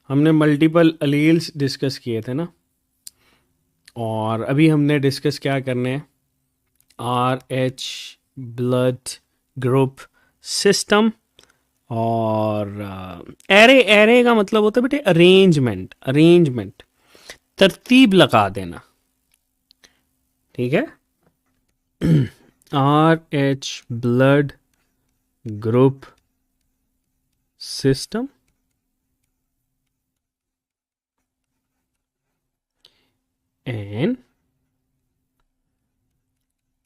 हमने multiple alleles discuss किए थे ना, और अभी हमने डिस्कस क्या करने हैं, R H blood group system. और एरे एरे का मतलब होता है बेटे अरेंजमेंट, अरेंजमेंट, तरतीब लगा देना, ठीक है। R H blood group system and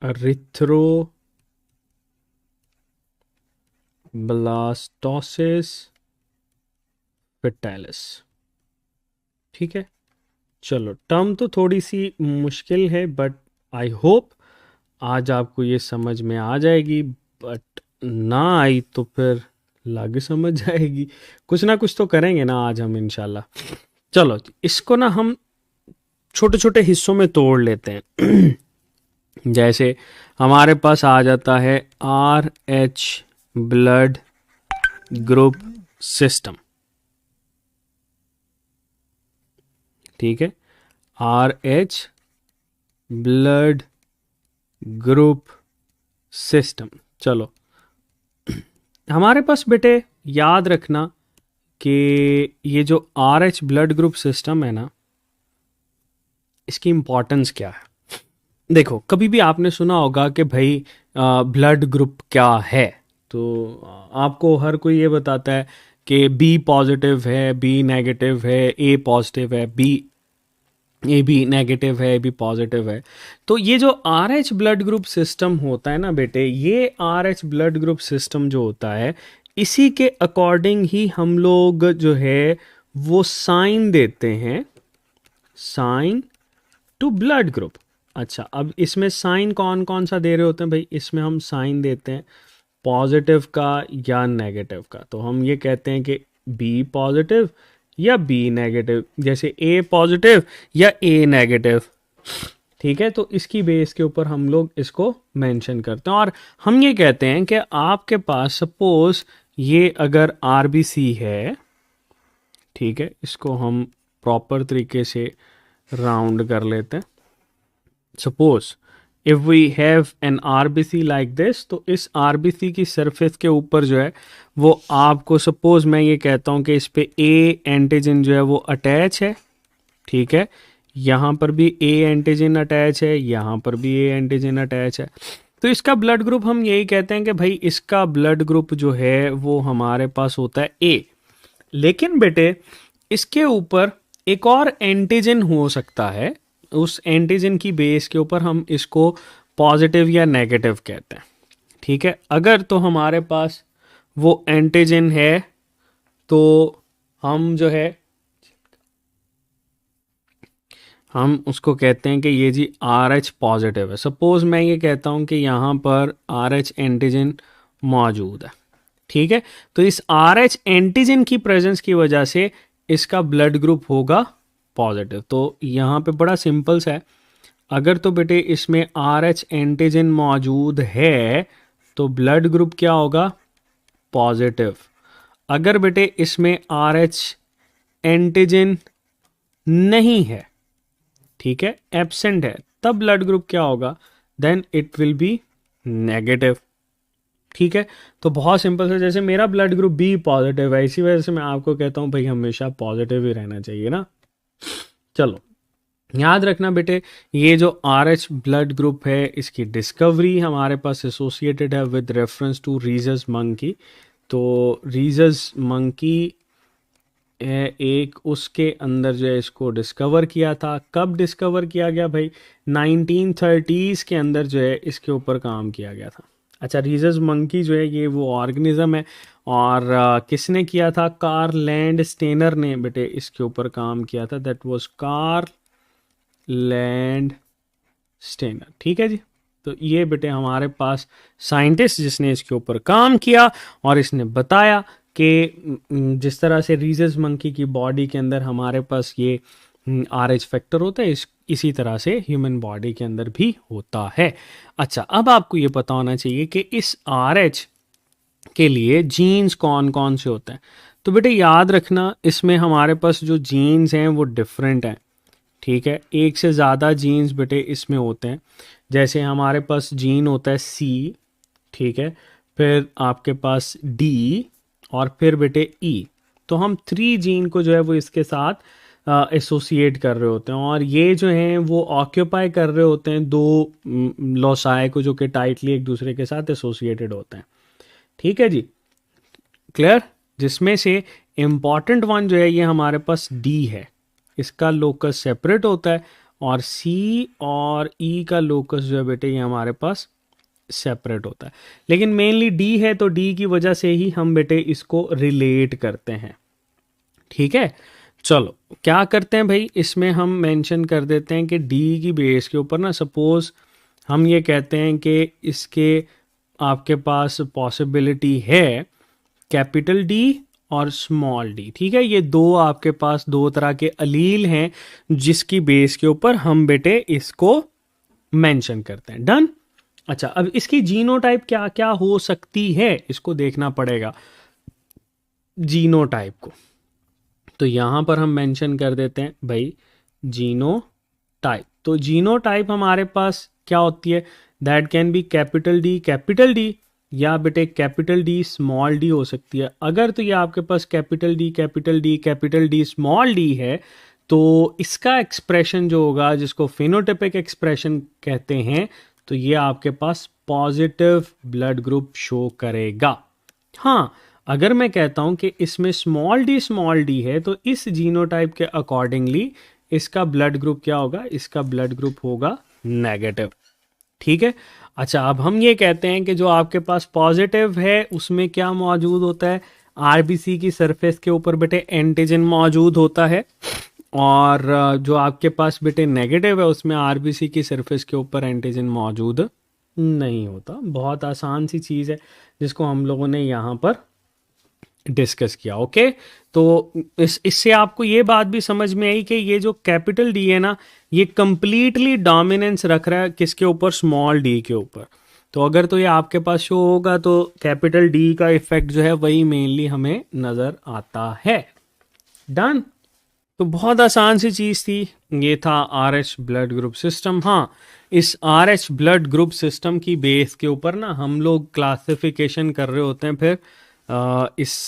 erythroblastosis fetalis, ठीक है। चलो, टर्म तो थोड़ी सी मुश्किल है, बट आई होप आज आपको ये समझ में आ जाएगी। बट ना आई तो फिर लागे समझ जाएगी। कुछ ना कुछ तो करेंगे ना आज हम इंशाल्लाह। चलो, इसको ना हम छोटे छोटे हिस्सों में तोड़ लेते हैं। जैसे हमारे पास आ जाता है R H blood group system, ठीक है। R H blood group system. चलो, हमारे पास बेटे याद रखना कि ये जो R H blood group system है ना, इसकी इम्पोर्टेंस क्या है। देखो, कभी भी आपने सुना होगा कि भाई ब्लड ग्रुप क्या है, तो आपको हर कोई ये बताता है कि बी पॉजिटिव है, बी नेगेटिव है, ए पॉजिटिव है, ए बी नेगेटिव है, ए बी पॉजिटिव है। तो ये जो R H blood group system होता है ना बेटे, ये R H blood group system जो होता है, इसी के अकॉर्डिंग ही हम लोग जो है वो साइन देते हैं, साइन टू ब्लड ग्रुप। अच्छा, अब इसमें साइन कौन कौन सा दे रहे होते हैं भाई, इसमें हम साइन देते हैं पॉजिटिव का या नेगेटिव का। तो हम ये कहते हैं कि बी पॉजिटिव या बी नेगेटिव, जैसे ए पॉजिटिव या ए नेगेटिव, ठीक है। तो इसकी बेस के ऊपर हम लोग इसको मेंशन करते हैं, और हम ये कहते हैं कि आपके पास सपोज ये अगर आरबीसी है, ठीक है, इसको हम प्रॉपर तरीके से राउंड कर लेते हैं। Suppose if we have an RBC like this, तो इस आरबीसी की सरफेस के ऊपर जो है वो आपको, सपोज मैं ये कहता हूँ कि इस पे ए एंटीजन जो है वो अटैच है, ठीक है। यहाँ पर भी ए एंटीजन अटैच है, यहाँ पर भी ए एंटीजन अटैच है। तो इसका ब्लड ग्रुप हम यही कहते हैं कि भाई इसका ब्लड ग्रुप जो है वो हमारे पास होता है ए। लेकिन बेटे इसके ऊपर एक और एंटीजन हो सकता है, उस एंटीजन की बेस के ऊपर हम इसको पॉजिटिव या नेगेटिव कहते हैं, ठीक है। अगर तो हमारे पास वो एंटीजन है तो हम जो है हम उसको कहते हैं कि ये जी आर एच पॉजिटिव है। सपोज मैं ये कहता हूँ कि यहाँ पर आर एच एंटीजन मौजूद है, ठीक है। तो इस आर एच एंटीजन की प्रेजेंस की वजह से इसका ब्लड ग्रुप होगा पॉजिटिव। तो यहाँ पे बड़ा सिंपल सा है, अगर तो बेटे इसमें आर एच एंटीजन मौजूद है तो ब्लड ग्रुप क्या होगा, पॉजिटिव। अगर बेटे इसमें आर एच एंटीजन नहीं है, ठीक है, एब्सेंट है, तब ब्लड ग्रुप क्या होगा, then it will be negative, ठीक है। तो बहुत सिंपल से, जैसे मेरा ब्लड ग्रुप बी पॉजिटिव है, इसी वजह से मैं आपको कहता हूँ भाई हमेशा पॉजिटिव ही रहना चाहिए ना। चलो, याद रखना बेटे, ये जो आर एच ब्लड ग्रुप है इसकी डिस्कवरी हमारे पास एसोसिएटेड है विद रेफरेंस टू रीजस मंकी। तो रीजस मंकी एक उसके अंदर जो है इसको डिस्कवर किया था। कब डिस्कवर किया गया भाई, 1930s के अंदर जो है इसके ऊपर काम किया गया था। अच्छा, रीजस मंकी जो है ये वो ऑर्गेनिज्म है, और किसने किया था, कार्ल लैंड स्टेनर ने बेटे इसके ऊपर काम किया था। That was Karl Landsteiner, ठीक है जी। तो ये बेटे हमारे पास साइंटिस्ट जिसने इसके ऊपर काम किया, और इसने बताया कि जिस तरह से रीजस मंकी की बॉडी के अंदर हमारे पास ये आर एच फैक्टर होता है, इसी तरह से ह्यूमन बॉडी के अंदर भी होता है। अच्छा, अब आपको ये पता होना चाहिए कि इस आर एच के लिए जीन्स कौन कौन से होते हैं। तो बेटे याद रखना इसमें हमारे पास जो जीन्स हैं वो डिफरेंट हैं, ठीक है। एक से ज़्यादा जीन्स बेटे इसमें होते हैं। जैसे हमारे पास जीन होता है सी, ठीक है, फिर आपके पास डी और फिर बेटे ई। तो हम 3 जीन को जो है वो इसके साथ एसोसिएट कर रहे होते हैं, और ये जो हैं वो ऑक्यूपाई कर रहे होते हैं 2 लोसाई को जो कि टाइटली एक दूसरे के साथ एसोसिएटेड होते हैं, ठीक है जी, क्लियर। जिसमें से इम्पॉर्टेंट वन जो है ये हमारे पास डी है, इसका लोकस सेपरेट होता है, और सी और ई का लोकस जो है बेटे ये हमारे पास सेपरेट होता है। लेकिन मेनली डी है तो डी की वजह से ही हम बेटे इसको रिलेट करते हैं, ठीक है। चलो क्या करते हैं भाई, इसमें हम मेंशन कर देते हैं कि डी की बेस के ऊपर ना सपोज हम ये कहते हैं कि इसके आपके पास पॉसिबिलिटी है कैपिटल डी और स्मॉल डी, ठीक है। ये 2 आपके पास 2 तरह के अलील हैं जिसकी बेस के ऊपर हम बेटे इसको मेंशन करते हैं। डन। अच्छा, अब इसकी जीनोटाइप क्या क्या हो सकती है इसको देखना पड़ेगा, जीनोटाइप को। तो यहां पर हम मेंशन कर देते हैं भाई जीनोटाइप। तो जीनोटाइप हमारे पास क्या होती है, that can be capital D या बेटे कैपिटल डी स्मॉल डी हो सकती है। अगर तो ये आपके पास कैपिटल डी स्मॉल डी है तो इसका एक्सप्रेशन जो होगा जिसको फिनोटाइपिक एक्सप्रेशन कहते हैं, तो ये आपके पास पॉजिटिव ब्लड ग्रुप शो करेगा। हाँ, अगर मैं कहता हूं कि इसमें स्मॉल डी है तो इस जीनोटाइप के अकॉर्डिंगली इसका ब्लड ग्रुप क्या होगा, इसका ब्लड ग्रुप होगा नेगेटिव, ठीक है। अच्छा, अब हम ये कहते हैं कि जो आपके पास पॉजिटिव है उसमें क्या मौजूद होता है, आरबीसी की सरफेस के ऊपर बेटे एंटीजन मौजूद होता है, और जो आपके पास बेटे नेगेटिव है उसमें आरबीसी की सरफेस के ऊपर एंटीजन मौजूद नहीं होता। बहुत आसान सी चीज़ है जिसको हम लोगों ने यहाँ पर डिस्कस किया, ओके। तो इससे आपको ये बात भी समझ में आई कि ये जो कैपिटल डी है ना ये कंप्लीटली डोमिनेंस रख रहा है किसके ऊपर, स्मॉल डी के ऊपर। तो अगर तो ये आपके पास शो होगा तो कैपिटल डी का इफेक्ट जो है वही मेनली हमें नज़र आता है। डन। तो बहुत आसान सी चीज़ थी, ये था RH ब्लड ग्रुप सिस्टम। हाँ, इस RH ब्लड ग्रुप सिस्टम की बेस के ऊपर ना हम लोग क्लासिफिकेशन कर रहे होते हैं, फिर इस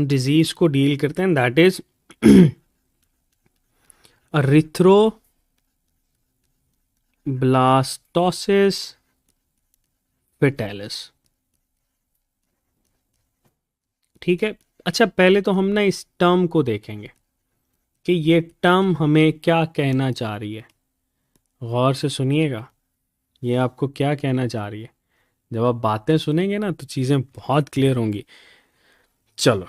डिजीज को डील करते हैं, दैट इज एरिथ्रोब्लास्टोसिस फेटालिस, ठीक है। अच्छा, पहले तो हम ना इस टर्म को देखेंगे कि ये टर्म हमें क्या कहना चाह रही है। गौर से सुनिएगा, ये आपको क्या कहना चाह रही है। जब आप बातें सुनेंगे ना तो चीज़ें बहुत क्लियर होंगी। चलो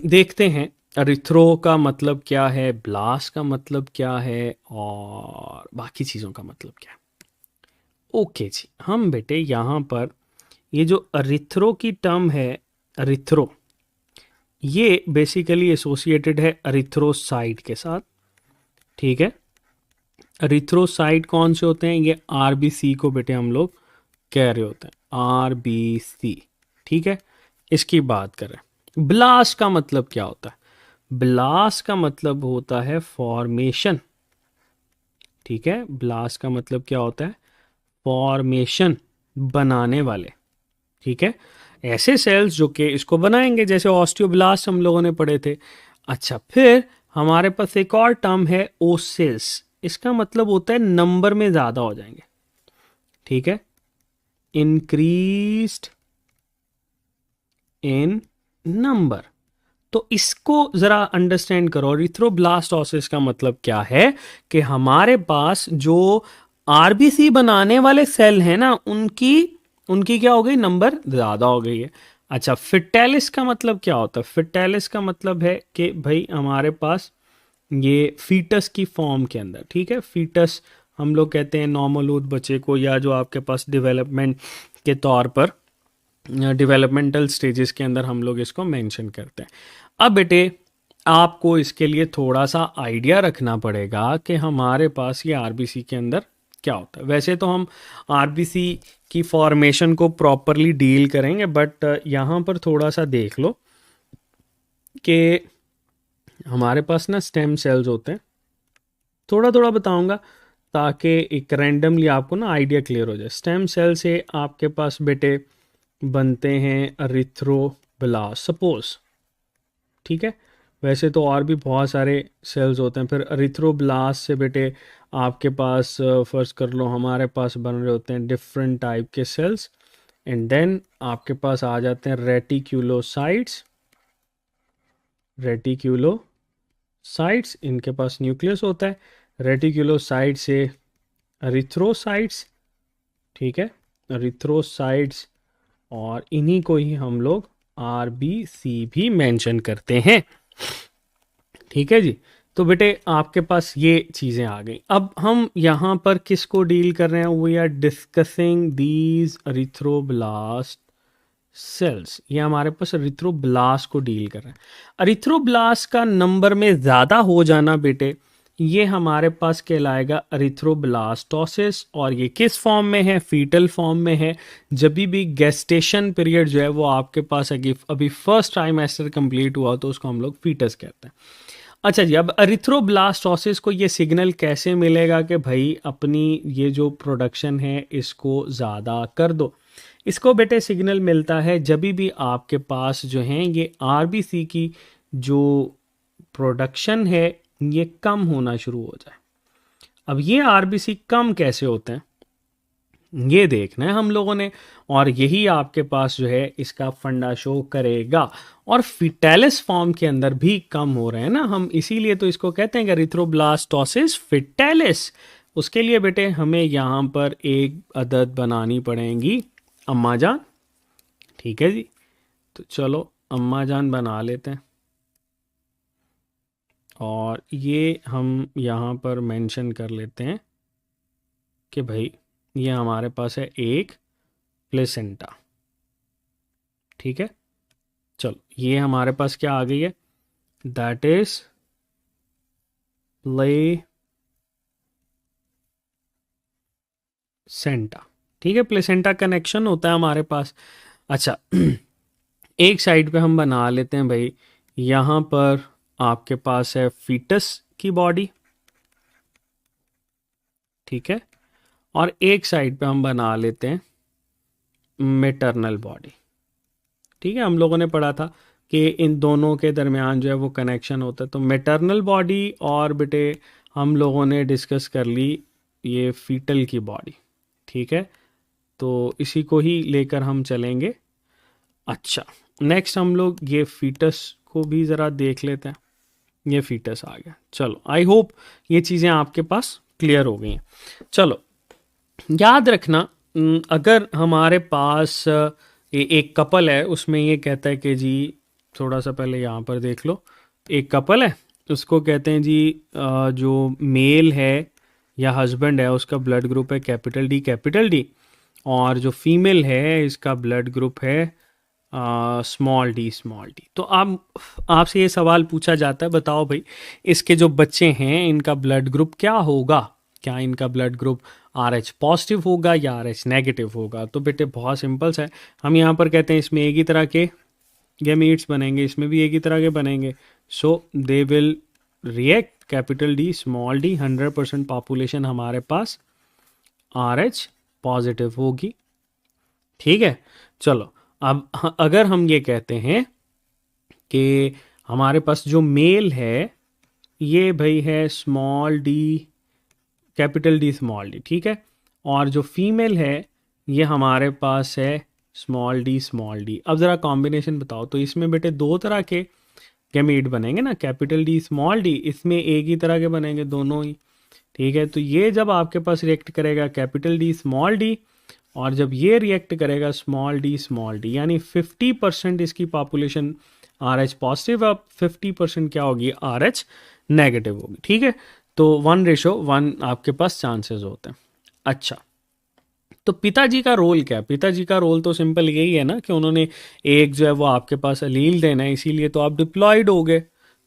देखते हैं एरिथ्रो का मतलब क्या है, ब्लास्ट का मतलब क्या है, और बाकी चीज़ों का मतलब क्या है। ओके जी, हम बेटे यहाँ पर ये जो एरिथ्रो की टर्म है, एरिथ्रो ये बेसिकली एसोसिएटेड है एरिथ्रोसाइट के साथ, ठीक है। एरिथ्रोसाइट कौन से होते हैं, ये आरबीसी को बेटे हम लोग कह रहे होते हैं, आरबीसी, ठीक है। इसकी बात करें, ब्लास्ट का मतलब क्या होता है, ब्लास्ट का मतलब होता है फॉर्मेशन, ठीक है। ब्लास्ट का मतलब क्या होता है, फॉर्मेशन, बनाने वाले, ठीक है। ऐसे सेल्स जो कि इसको बनाएंगे, जैसे ऑस्टियोब्लास्ट हम लोगों ने पढ़े थे। अच्छा, फिर हमारे पास एक और टर्म है ओसिस, इसका मतलब होता है नंबर में ज़्यादा हो जाएंगे, ठीक है, इंक्रीज्ड इन नंबर। तो इसको ज़रा अंडरस्टैंड करो, एरिथ्रोब्लास्टोसिस का मतलब क्या है कि हमारे पास जो आरबीसी बनाने वाले सेल हैं ना उनकी क्या हो गई, नंबर ज़्यादा हो गई है। अच्छा, फिटैलिस का मतलब क्या होता है, फिटैलिस का मतलब है कि भाई हमारे पास ये फीटस की फॉर्म के अंदर, ठीक है, फीटस हम लोग कहते हैं नॉर्मलूद बच्चे को, या जो आपके पास डेवलपमेंट के तौर पर डेवलपमेंटल स्टेजेस के अंदर हम लोग इसको मेंशन करते हैं। अब बेटे आपको इसके लिए थोड़ा सा आइडिया रखना पड़ेगा कि हमारे पास ये आरबीसी के अंदर क्या होता है। वैसे तो हम आरबीसी की फॉर्मेशन को प्रॉपरली डील करेंगे, बट यहाँ पर थोड़ा सा देख लो कि हमारे पास ना स्टेम सेल्स होते हैं, थोड़ा थोड़ा बताऊंगा ताकि एक रैंडमली आपको ना आइडिया क्लियर हो जाए। स्टेम सेल से आपके पास बेटे बनते हैं अरिथ्रोब्लास्ट सपोज, ठीक है। वैसे तो और भी बहुत सारे सेल्स होते हैं। फिर अरिथ्रोब्लास्ट से बेटे आपके पास फर्स्ट कर लो हमारे पास बन रहे होते हैं डिफरेंट टाइप के सेल्स, एंड देन आपके पास आ जाते हैं रेटिक्यूलोसाइट्स। रेटिक्यूलोसाइट्स इनके पास न्यूक्लियस होता है, रेटिक्यूलोसाइट से अरिथ्रोसाइट्स, ठीक है, अरिथ्रोसाइट्स, और इन्हीं को ही हम लोग आरबीसी भी मेंशन करते हैं, ठीक है जी। तो बेटे आपके पास ये चीज़ें आ गई। अब हम यहाँ पर किसको डील कर रहे हैं, we are discussing these erythroblast cells. ये हमारे पास अरिथ्रोब्लास्ट को डील कर रहे हैं। अरिथ्रोब्लास्ट का नंबर में ज़्यादा हो जाना बेटे, ये हमारे पास कहलाएगा अरिथ्रोब्लास्टोसिस, और ये किस फॉर्म में है, फीटल फॉर्म में है। जब भी गेस्टेशन पीरियड जो है वो आपके पास अभी फर्स्ट ट्राइमेस्टर कंप्लीट हुआ तो उसको हम लोग फीटस कहते हैं। अच्छा जी, अब अरिथ्रोब्लास्टोसिस को ये सिग्नल कैसे मिलेगा कि भाई अपनी ये जो प्रोडक्शन है इसको ज़्यादा कर दो। इसको बेटे सिग्नल मिलता है जब भी आपके पास जो है ये आरबीसी की जो प्रोडक्शन है ये कम होना शुरू हो जाए। अब ये आरबीसी कम कैसे होते हैं ये देखना है हम लोगों ने, और यही आपके पास जो है इसका फंडा शो करेगा। और फिटेलिस फॉर्म के अंदर भी कम हो रहे हैं ना हम, इसीलिए तो इसको कहते हैं कि एरिथ्रोब्लास्टोसिस फिटेलिस। उसके लिए बेटे हमें यहाँ पर एक अदद बनानी पड़ेगी अम्मा जान, ठीक है जी। तो चलो अम्मा जान बना लेते हैं, और ये हम यहाँ पर मेंशन कर लेते हैं कि भाई ये हमारे पास है एक प्लेसेंटा, ठीक है। चलो ये हमारे पास क्या आ गई है, दैट इज प्लेसेंटा, ठीक है। प्लेसेंटा कनेक्शन होता है हमारे पास। अच्छा एक साइड पे हम बना लेते हैं भाई, यहाँ पर आपके पास है फीटस की बॉडी, ठीक है, और एक साइड पे हम बना लेते हैं मेटरनल बॉडी, ठीक है। हम लोगों ने पढ़ा था कि इन दोनों के दरमियान जो है वो कनेक्शन होता है। तो मेटरनल बॉडी और बेटे हम लोगों ने डिस्कस कर ली ये फीटल की बॉडी, ठीक है। तो इसी को ही लेकर हम चलेंगे। अच्छा नेक्स्ट हम लोग ये फीटस को भी ज़रा देख लेते हैं। ये फीटस आ गया। चलो आई होप ये चीज़ें आपके पास क्लियर हो गई हैं। चलो याद रखना, अगर हमारे पास एक कपल है, उसमें ये कहता है कि जी, थोड़ा सा पहले यहाँ पर देख लो, एक कपल है उसको कहते हैं जी जो मेल है या हस्बैंड है उसका ब्लड ग्रुप है कैपिटल डी, और जो फीमेल है इसका ब्लड ग्रुप है स्मॉल डी। तो आपसे ये सवाल पूछा जाता है, बताओ भाई इसके जो बच्चे हैं इनका ब्लड ग्रुप क्या होगा, क्या इनका ब्लड ग्रुप RH पॉजिटिव होगा या RH नेगेटिव होगा। तो बेटे बहुत सिंपल सा है, हम यहाँ पर कहते हैं इसमें एक ही तरह के गैमीट्स बनेंगे, इसमें भी एक ही तरह के बनेंगे। So they will react capital D small D, 100% population हमारे पास RH पॉजिटिव होगी, ठीक है। चलो अब अगर हम ये कहते हैं कि हमारे पास जो मेल है ये भाई है small D capital D small D, ठीक है, और जो फीमेल है ये हमारे पास है स्मॉल डी। अब ज़रा कॉम्बिनेशन बताओ। तो इसमें बेटे दो तरह के गैमीट बनेंगे ना, कैपिटल डी स्मॉल डी, इसमें एक ही तरह के बनेंगे दोनों ही, ठीक है। तो ये जब आपके पास रिएक्ट करेगा कैपिटल डी स्मॉल डी, और जब ये रिएक्ट करेगा स्मॉल डी, यानी 50% इसकी पॉपुलेशन RH पॉजिटिव, अब 50% क्या होगी RH नेगेटिव होगी, ठीक है। तो 1:1 आपके पास चांसेस होते हैं। अच्छा तो पिताजी का रोल क्या है, पिताजी का रोल तो सिंपल यही है ना कि उन्होंने एक जो है वो आपके पास अलील देना है, इसीलिए तो आप डिप्लॉयड हो गए,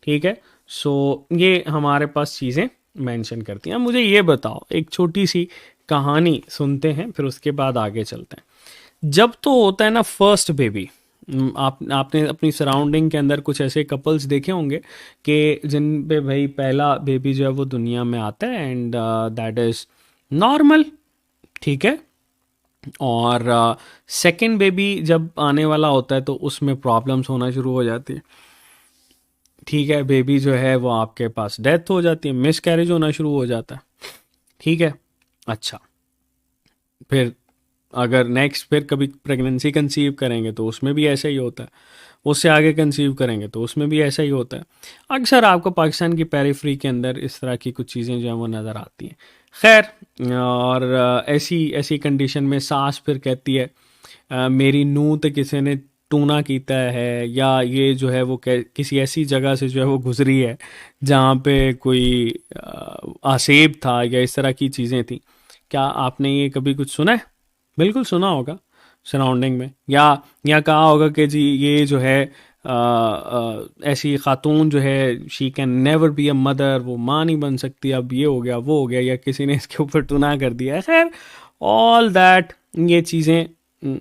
ठीक है। सो ये हमारे पास चीज़ें मेंशन करती हैं। मुझे ये बताओ, एक छोटी सी कहानी सुनते हैं फिर उसके बाद आगे चलते हैं। जब तो होता है ना फर्स्ट बेबी, आपने अपनी सराउंडिंग के अंदर कुछ ऐसे कपल्स देखे होंगे कि जिन पे भाई पहला बेबी जो है वो दुनिया में आता है एंड दैट इज़ नॉर्मल, ठीक है। और सेकंड बेबी जब आने वाला होता है तो उसमें प्रॉब्लम्स होना शुरू हो जाती है, ठीक है। बेबी जो है वो आपके पास डेथ हो जाती है, मिस कैरेज होना शुरू हो जाता है, ठीक है। अच्छा, फिर अगर नेक्स्ट फिर कभी प्रेगनेंसी कंसीव करेंगे तो उसमें भी ऐसा ही होता है, उससे आगे कंसीव करेंगे तो उसमें भी ऐसा ही होता है। अक्सर आपको पाकिस्तान की पेरिफ्री के अंदर इस तरह की कुछ चीज़ें जो हैं वो नज़र आती हैं। खैर, और ऐसी ऐसी कंडीशन में सास फिर कहती है मेरी नूंह तो किसी ने टूना कीता है, या ये जो है वो किसी ऐसी जगह से जो है वो गुजरी है जहाँ पे कोई आसेब था या इस तरह की चीज़ें थी। क्या आपने ये कभी कुछ सुना है? बिल्कुल सुना होगा सराउंडिंग में, या कहा होगा कि जी ये जो है ऐसी खातून जो है she can never be a mother, वो माँ नहीं बन सकती, अब ये हो गया वो हो गया, या किसी ने इसके ऊपर टुना कर दिया है। खैर, ऑल दैट ये चीज़ें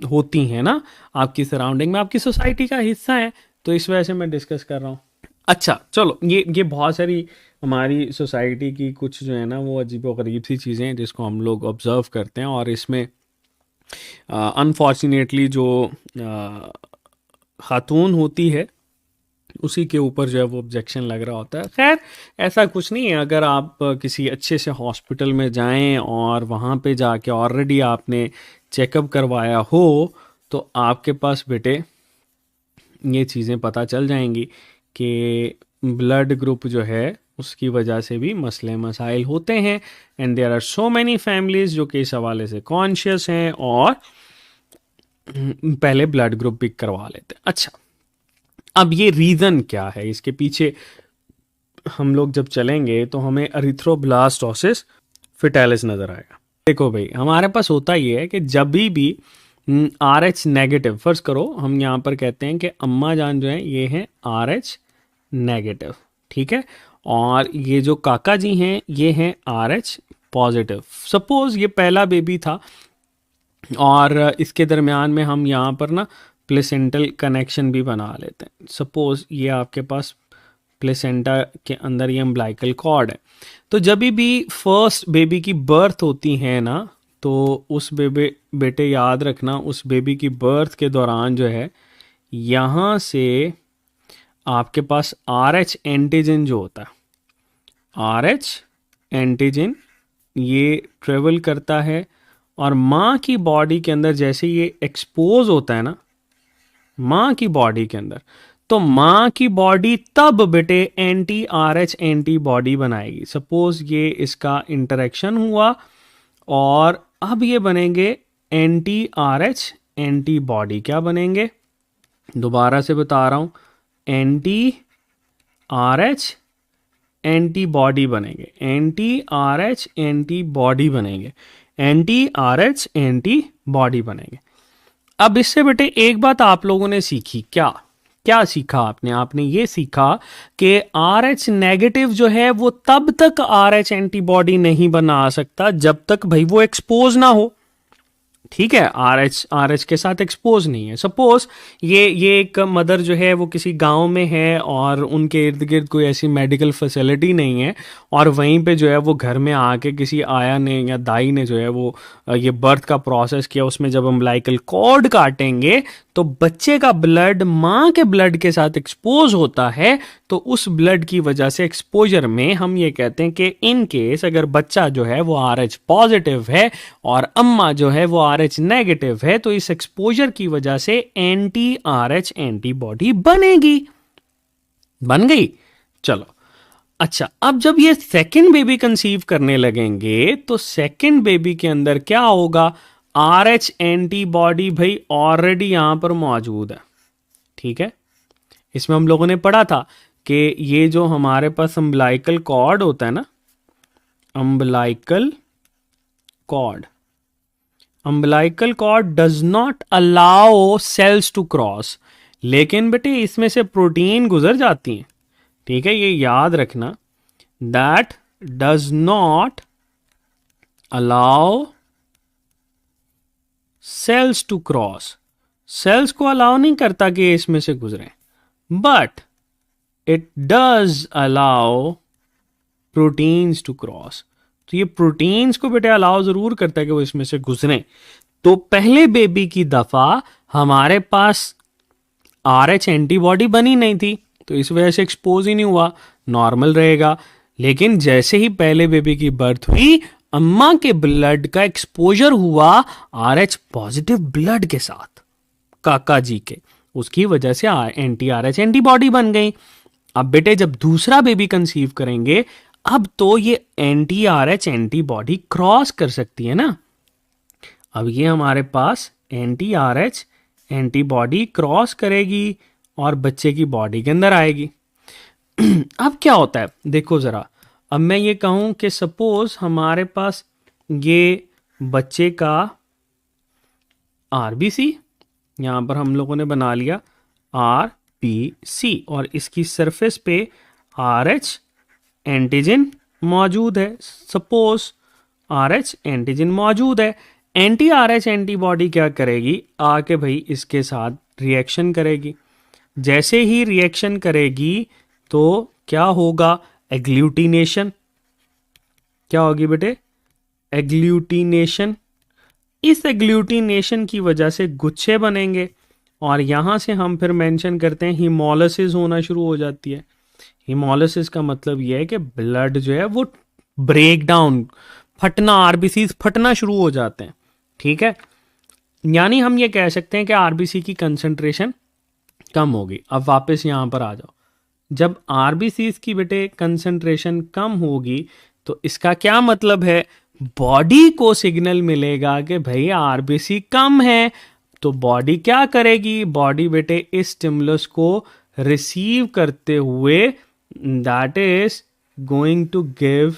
होती हैं ना आपकी सराउंडिंग में, आपकी सोसाइटी का हिस्सा है, तो इस वजह से मैं डिस्कस कर रहा हूँ। अच्छा चलो, ये बहुत सारी हमारी सोसाइटी की कुछ जो है ना वो अजीब व गरीब सी चीज़ें हैं जिसको हम लोग ऑब्ज़र्व करते हैं, और इसमें अनफॉर्चुनेटली जो खातून होती है उसी के ऊपर जो है वो ऑब्जेक्शन लग रहा होता है। खैर, ऐसा कुछ नहीं है। अगर आप किसी अच्छे से हॉस्पिटल में जाएं और वहाँ पे जाके ऑलरेडी आपने चेकअप करवाया हो तो आपके पास बेटे ये चीज़ें पता चल जाएंगी कि ब्लड ग्रुप जो है उसकी वजह से भी मसले मसाइल होते हैं। And there are so many families जो कि इस हवाले से कॉन्शियस हैं और पहले ब्लड ग्रुप पिक करवा लेते हैं। अच्छा, अब ये रीज़न क्या है इसके पीछे, हम लोग जब चलेंगे तो हमें एरिथ्रोब्लास्टोसिस फेटालिस नज़र आएगा। देखो भाई, हमारे पास होता ये है कि जब भी आर एच नेगेटिव, फर्ज करो हम यहाँ पर कहते हैं कि अम्मा जान जो है ये हैं आर एच नेगेटिव, ठीक है, और ये जो काका जी हैं ये हैं आर एच पॉजिटिव। सपोज ये पहला बेबी था और इसके दरमियान में हम यहाँ पर ना प्लेसेंटल कनेक्शन भी बना लेते हैं। सपोज ये आपके पास प्लेसेंटा के अंदर ये अम्बिलिकल कॉर्ड है, तो जब भी फर्स्ट बेबी की बर्थ होती है ना, तो उस बेटे याद रखना, उस बेबी की बर्थ के दौरान जो है यहाँ से आपके पास आर एच एंटीजन जो होता है, आर एच एंटीजन ये ट्रेवल करता है और माँ की बॉडी के अंदर जैसे ये एक्सपोज होता है ना माँ की बॉडी के अंदर, तो माँ की बॉडी तब बेटे एंटी आर एच एंटीबॉडी बनाएगी। सपोज ये इसका इंटरेक्शन हुआ और अब ये बनेंगे एंटी आर एच एंटीबॉडी। क्या बनेंगे? दोबारा से बता रहा हूं, एंटी आर एच एंटीबॉडी बनेंगे, एंटी आर एच एंटीबॉडी बनेंगे, एंटी आर एच एंटीबॉडी बनेंगे। अब इससे बेटे एक बात आप लोगों ने सीखी, क्या क्या सीखा आपने? आपने ये सीखा कि आर एच नेगेटिव जो है वो तब तक आर एच एंटीबॉडी नहीं बना सकता जब तक भाई वो एक्सपोज ना हो, ठीक है। आर एच के साथ एक्सपोज नहीं है। सपोज ये एक मदर जो है वो किसी गांव में है और उनके इर्द गिर्द कोई ऐसी मेडिकल फैसिलिटी नहीं है, और वहीं पे जो है वो घर में आके किसी आया ने या दाई ने जो है वो ये बर्थ का प्रोसेस किया, उसमें जब अम्बिलिकल कॉर्ड काटेंगे तो बच्चे का ब्लड माँ के ब्लड के साथ एक्सपोज होता है, तो उस ब्लड की वजह से एक्सपोजर में हम ये कहते हैं कि इन केस अगर बच्चा जो है वो आर एच पॉजिटिव है और अम्मा जो है वो आर एच नेगेटिव है, तो इस एक्सपोजर की वजह से एंटी आर एच एंटीबॉडी बनेगी। बन गई? चलो अच्छा, अब जब ये सेकंड बेबी कंसीव करने लगेंगे तो सेकंड बेबी के अंदर क्या होगा? आर एच एंटीबॉडी भाई ऑलरेडी यहां पर मौजूद है, ठीक है। इसमें हम लोगों ने पढ़ा था कि ये जो हमारे पास अम्बिलाइकल कॉर्ड होता है ना, umbilical cord, umbilical cord does not allow cells to cross, लेकिन बेटे इसमें से प्रोटीन गुजर जाती हैं, ठीक है। ये याद रखना, that does not allow cells to cross, cells को अलाउ नहीं करता कि ये इसमें से गुजरे, but it does allow proteins to cross. तो ये प्रोटीन्स को बेटे अलाउ जरूर करता है कि वो इसमें से गुजरे। तो पहले बेबी की दफा हमारे पास RH एंटीबॉडी बनी नहीं थी, तो इस वजह से एक्सपोज ही नहीं हुआ, नॉर्मल रहेगा। लेकिन जैसे ही पहले बेबी की बर्थ हुई, अम्मा के ब्लड का एक्सपोजर हुआ RH पॉजिटिव ब्लड के साथ, काका जी के, उसकी वजह से RH एंटीबॉडी बन गई। अब बेटे जब दूसरा बेबी कंसीव करेंगे, अब तो ये RH एंटीबॉडी क्रॉस कर सकती है ना। अब ये हमारे पास RH एंटीबॉडी क्रॉस करेगी और बच्चे की बॉडी के अंदर आएगी। अब क्या होता है देखो जरा, अब मैं ये कहूं कि सपोज हमारे पास ये बच्चे का RBC, यहां पर हम लोगों ने बना लिया RBC, और इसकी सरफेस पे RH एंटीजन मौजूद है। सपोज RH एंटीजन मौजूद है, RH एंटीबॉडी क्या करेगी, आके भाई इसके साथ रिएक्शन करेगी। जैसे ही रिएक्शन करेगी तो क्या होगा, एग्लूटिनेशन। क्या होगी बेटे, एग्लूटिनेशन। इस एग्लूटिनेशन की वजह से गुच्छे बनेंगे, और यहां से हम फिर मेंशन करते हैं हीमोलिसिस होना शुरू हो जाती है। हीमोलिसिस का मतलब यह है कि ब्लड जो है वो ब्रेक डाउन, फटना, RBC फटना शुरू हो जाते हैं। ठीक है, यानी हम ये कह सकते हैं कि RBC की कंसंट्रेशन कम होगी। अब वापस यहां पर आ जाओ, जब RBC की बेटे कंसंट्रेशन कम होगी तो इसका क्या मतलब है, बॉडी को सिग्नल मिलेगा कि भाई RBC कम है। तो बॉडी क्या करेगी, बॉडी बेटे इस स्टिमुलस को रिसीव करते हुए that is going to give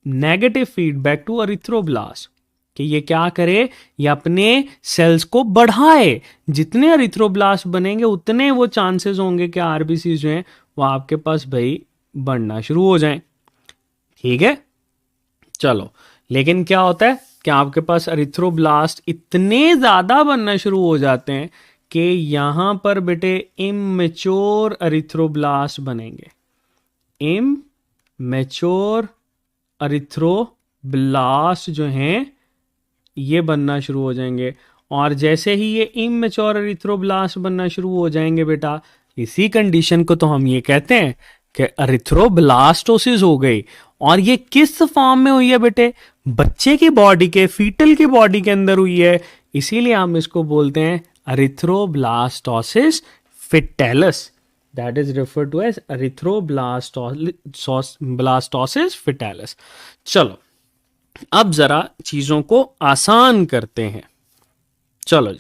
negative feedback to erythroblast कि ये क्या करे, ये अपने सेल्स को बढ़ाए। जितने एरिथ्रोब्लास्ट बनेंगे उतने वो चांसेस होंगे कि RBC जो हैं वो आपके पास भाई बढ़ना शुरू हो जाएं। ठीक है, चलो, लेकिन क्या होता है कि आपके पास एरिथ्रोब्लास्ट इतने ज्यादा बनना शुरू हो जाते हैं कि यहां पर बेटे इमेच्योर एरिथ्रोब्लास्ट बनेंगे। इमेच्योर एरिथ्रोब्लास्ट जो हैं ये बनना शुरू हो जाएंगे, और जैसे ही ये इमेच्योर एरिथ्रोब्लास्ट बनना शुरू हो जाएंगे बेटा, इसी कंडीशन को तो हम ये कहते हैं कि एरिथ्रोब्लास्टोसिस हो गई। और ये किस फॉर्म में हुई है बेटे, बच्चे की बॉडी के, फीटल की बॉडी के अंदर हुई है, इसीलिए हम इसको बोलते हैं erythroblastosis fetalis. That is referred to as erythroblastosis fetalis. चलो, अब जरा चीजों को आसान करते हैं। चलो जी,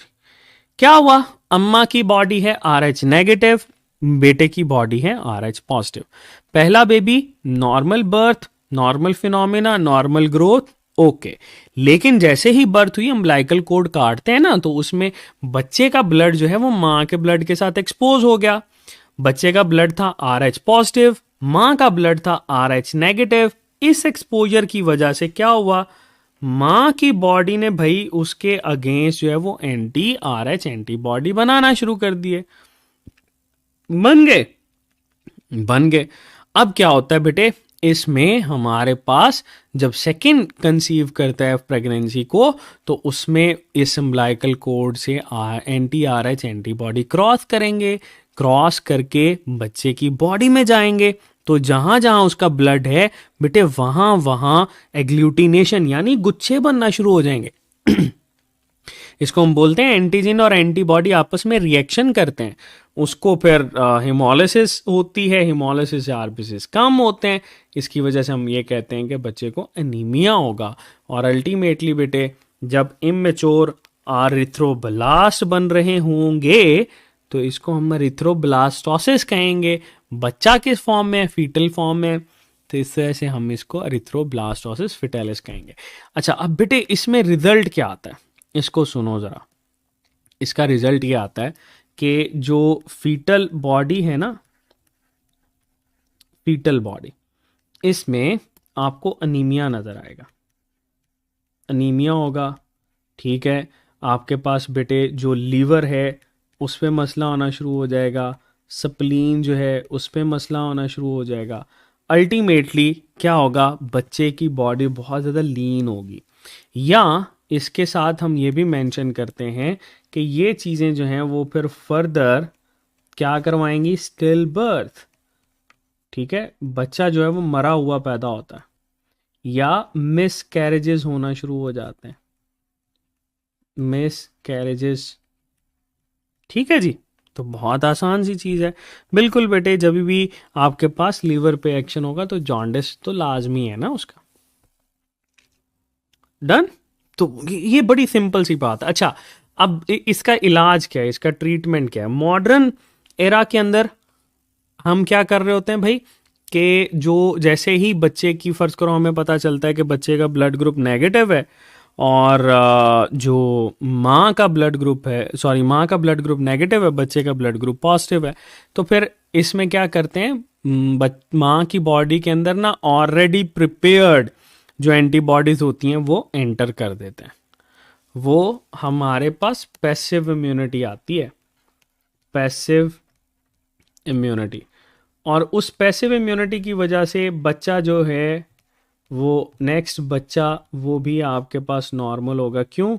क्या हुआ, अम्मा की बॉडी है RH नेगेटिव, बेटे की बॉडी है RH पॉजिटिव। पहला baby normal birth, normal phenomena, normal growth, okay. लेकिन जैसे ही बर्थ हुई, अम्बिलाइकल कोड काटते हैं ना, तो उसमें बच्चे का ब्लड जो है वो मां के ब्लड के साथ एक्सपोज हो गया। बच्चे का ब्लड था RH पॉजिटिव, मां का ब्लड था RH नेगेटिव। इस एक्सपोजर की वजह से क्या हुआ, मां की बॉडी ने भाई उसके अगेंस्ट जो है वो RH एंटीबॉडी बनाना शुरू कर दिए। बन गए, बन गए। अब क्या होता है बेटे, इसमें हमारे पास जब सेकंड कंसीव करता है प्रेगनेंसी को, तो उसमें इस अम्बिलाइकल कोड से RH एंटीबॉडी क्रॉस करेंगे, क्रॉस करके बच्चे की बॉडी में जाएंगे। तो जहां जहां उसका ब्लड है बेटे, वहां वहां एग्लूटिनेशन यानी गुच्छे बनना शुरू हो जाएंगे। इसको हम बोलते हैं एंटीजन और एंटीबॉडी आपस में रिएक्शन करते हैं, उसको फिर हीमोलिसिस होती है, हीमोलिसिस से RBC कम होते हैं। इसकी वजह से हम ये कहते हैं कि बच्चे को एनीमिया होगा। और अल्टीमेटली बेटे जब इमेच्योर एरिथ्रोब्लास्ट बन रहे होंगे तो इसको हम एरिथ्रोब्लास्टोसिस कहेंगे। बच्चा किस फॉर्म में है, फीटल फॉर्म में, तो इस तरह से हम इसको एरिथ्रोब्लास्टोसिस फिटेलिस कहेंगे। अच्छा, अब बेटे इसमें रिजल्ट क्या आता है, इसको सुनो जरा। इसका रिजल्ट ये आता है कि जो फीटल बॉडी है ना, फीटल बॉडी, इसमें आपको अनीमिया नजर आएगा, अनीमिया होगा। ठीक है, आपके पास बेटे जो लीवर है उस पे मसला होना शुरू हो जाएगा, स्प्लीन जो है उस पे मसला होना शुरू हो जाएगा। अल्टीमेटली क्या होगा, बच्चे की बॉडी बहुत ज़्यादा लीन होगी। या इसके साथ हम ये भी मेंशन करते हैं कि ये चीज़ें जो हैं वो फिर फर्दर क्या करवाएंगी, स्टिल बर्थ। ठीक है, बच्चा जो है वो मरा हुआ पैदा होता है या मिस कैरेजेस होना शुरू हो जाते हैं, मिस कैरेजेस। ठीक है जी, तो बहुत आसान सी चीज़ है। बिल्कुल बेटे, जब भी आपके पास लीवर पे एक्शन होगा तो जॉन्डिस तो लाजमी है ना उसका। डन। तो ये बड़ी सिंपल सी बात है। अच्छा, अब इसका इलाज क्या है, इसका ट्रीटमेंट क्या है। मॉडर्न एरा के अंदर हम क्या कर रहे होते हैं भाई, कि जो जैसे ही बच्चे की फर्ज करो हमें पता चलता है कि बच्चे का ब्लड ग्रुप नेगेटिव है और जो माँ का ब्लड ग्रुप है, सॉरी माँ का ब्लड ग्रुप नेगेटिव है, बच्चे का ब्लड ग्रुप पॉजिटिव है, तो फिर इसमें क्या करते हैं, माँ की बॉडी के अंदर ना ऑलरेडी प्रिपेयर्ड जो एंटीबॉडीज होती हैं वो एंटर कर देते हैं। वो हमारे पास पैसिव इम्यूनिटी आती है, पैसिव इम्यूनिटी। और उस पैसिव इम्यूनिटी की वजह से बच्चा जो है वो नेक्स्ट बच्चा वो भी आपके पास नॉर्मल होगा। क्यों,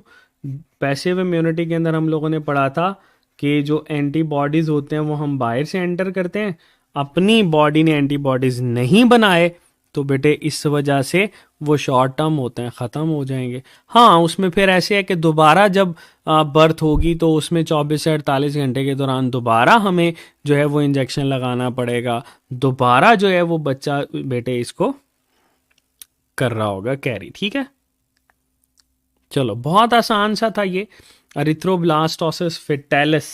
पैसिव इम्यूनिटी के अंदर हम लोगों ने पढ़ा था कि जो एंटीबॉडीज़ होते हैं वो हम बाहर से एंटर करते हैं, अपनी बॉडी ने एंटीबॉडीज़ नहीं बनाए तो बेटे इस वजह से वो शॉर्ट टर्म होते हैं, ख़त्म हो जाएंगे। हाँ, उसमें फिर ऐसे है कि दोबारा जब बर्थ होगी तो उसमें 24 से 48 घंटे के दौरान दोबारा हमें जो है वो इंजेक्शन लगाना पड़ेगा, दोबारा जो है वो बच्चा बेटे इसको कर रहा होगा कैरी। ठीक है, चलो बहुत आसान सा था ये। अरिथ्रोब्लास्टोसिस फेटालिस